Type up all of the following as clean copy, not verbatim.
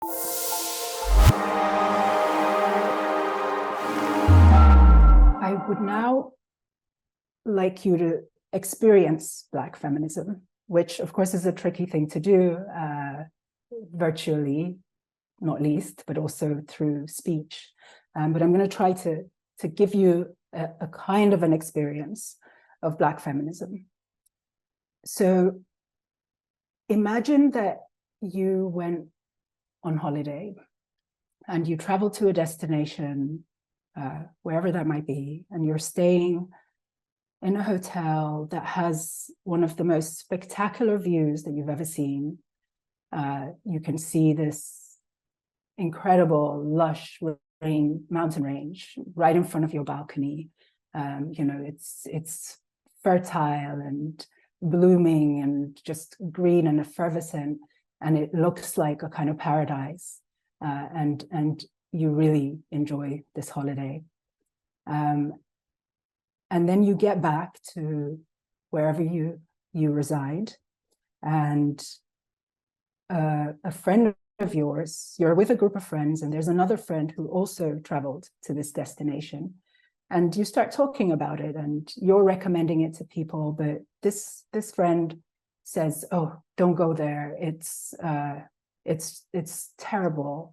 I would now like you to experience Black feminism, which of course is a tricky thing to do virtually, not least, but also through speech. But I'm going to try to give you a kind of an experience of Black feminism. So imagine that you went on holiday and you travel to a destination, wherever that might be, and you're staying in a hotel that has one of the most spectacular views that you've ever seen. You can see this incredible, lush mountain range right in front of your balcony. It's fertile and blooming and just green and effervescent, and it looks like a kind of paradise. And you really enjoy this holiday. And then you get back to wherever you reside, and a friend of yours, you're with a group of friends, and there's another friend who also traveled to this destination, and you start talking about it, and you're recommending it to people, but this friend says, "Oh, don't go there. It's terrible.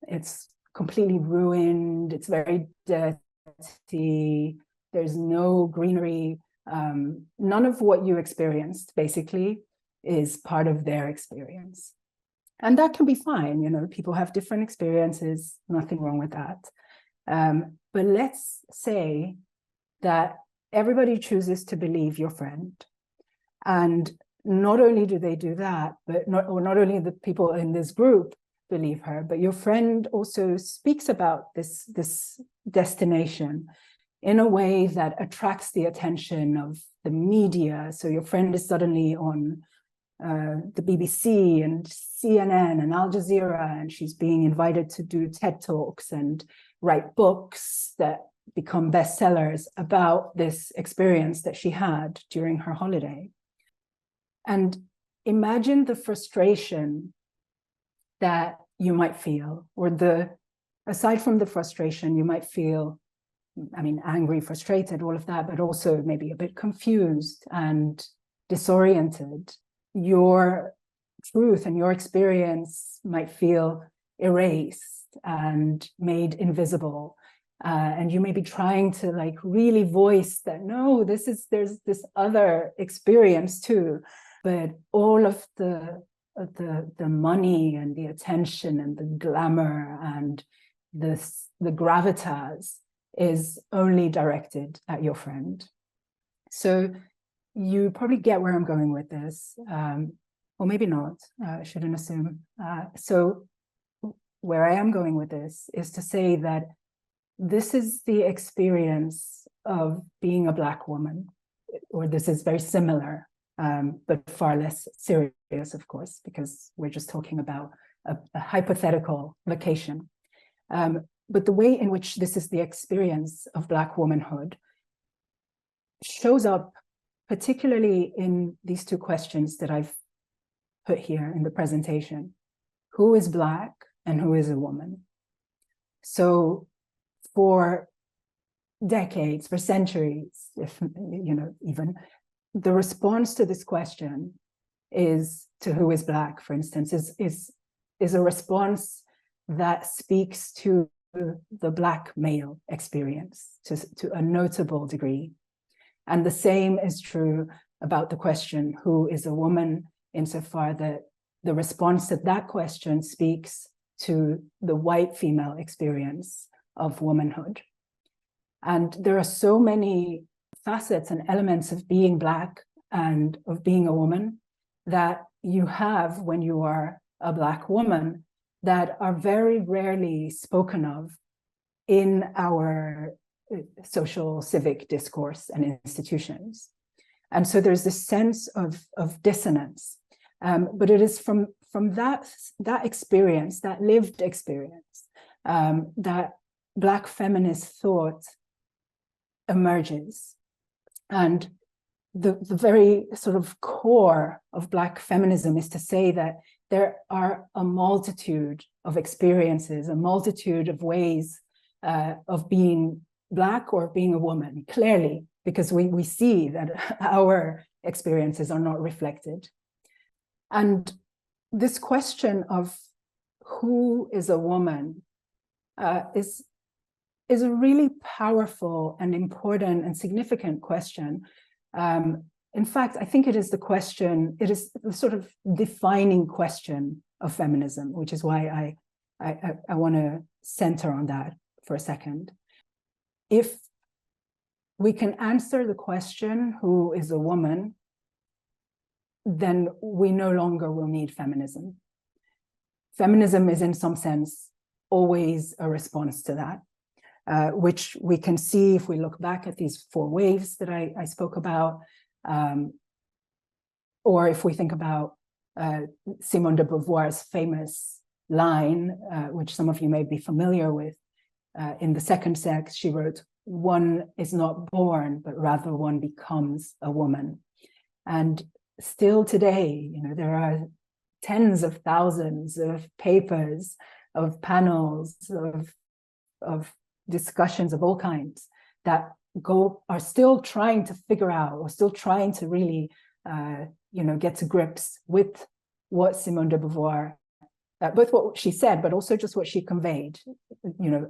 It's completely ruined. It's very dirty. There's no greenery." None of what you experienced basically is part of their experience. And that can be fine. People have different experiences, nothing wrong with that. But let's say that everybody chooses to believe your friend. And not only do they do that, but not only the people in this group believe her, but your friend also speaks about this destination in a way that attracts the attention of the media. So your friend is suddenly on the BBC and CNN and Al Jazeera, and she's being invited to do TED Talks and write books that become bestsellers about this experience that she had during her holiday. And imagine the frustration that you might feel, or aside from the frustration, you might feel, angry, frustrated, all of that, but also maybe a bit confused and disoriented. Your truth and your experience might feel erased and made invisible. And you may be trying to really voice that, no, there's this other experience too. But all of the money and the attention and the glamour and the gravitas is only directed at your friend. So you probably get where I'm going with this, or maybe not. I shouldn't assume. So where I am going with this is to say that this is the experience of being a Black woman, or this is very similar, but far less serious, of course, because we're just talking about a hypothetical location. But the way in which this is the experience of Black womanhood shows up particularly in these two questions that I've put here in the presentation. Who is Black and who is a woman? So for decades, for centuries, if even, the response to this question is to who is Black, for instance, is a response that speaks to the Black male experience to a notable degree. And the same is true about the question, who is a woman, insofar that the response to that question speaks to the white female experience of womanhood. And there are so many facets and elements of being Black and of being a woman that you have when you are a Black woman that are very rarely spoken of in our social civic discourse and institutions. And so there's this sense of dissonance, but it is from that experience, that lived experience, that Black feminist thought emerges. And the very sort of core of Black feminism is to say that there are a multitude of experiences, a multitude of ways of being Black or being a woman, clearly, because we see that our experiences are not reflected. And this question of who is a woman is a really powerful and important and significant question. In fact, I think it is the sort of defining question of feminism, which is why I want to center on that for a second. If we can answer the question, who is a woman, then we no longer will need feminism. Feminism is in some sense always a response to that, which we can see if we look back at these 4 waves that I spoke about, or if we think about Simone de Beauvoir's famous line, which some of you may be familiar with. In The Second Sex, she wrote, "One is not born, but rather one becomes a woman." And still today, there are tens of thousands of papers, of panels, of discussions of all kinds that are still trying to figure out, or still trying to really, get to grips with what Simone de Beauvoir, both what she said, but also just what she conveyed.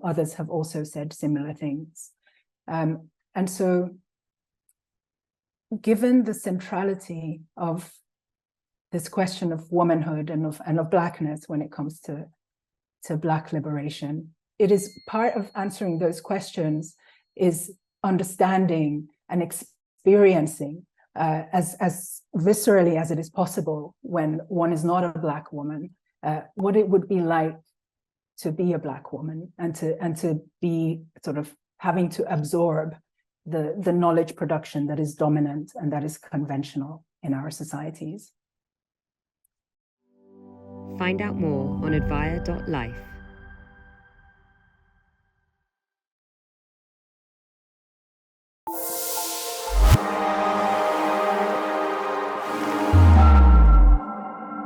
Others have also said similar things. And so, given the centrality of this question of womanhood and of Blackness when it comes to Black liberation, it is part of answering those questions is understanding and experiencing as viscerally as it is possible when one is not a Black woman, what it would be like to be a Black woman and to be sort of having to absorb the knowledge production that is dominant and that is conventional in our societies. Find out more on advaya.life.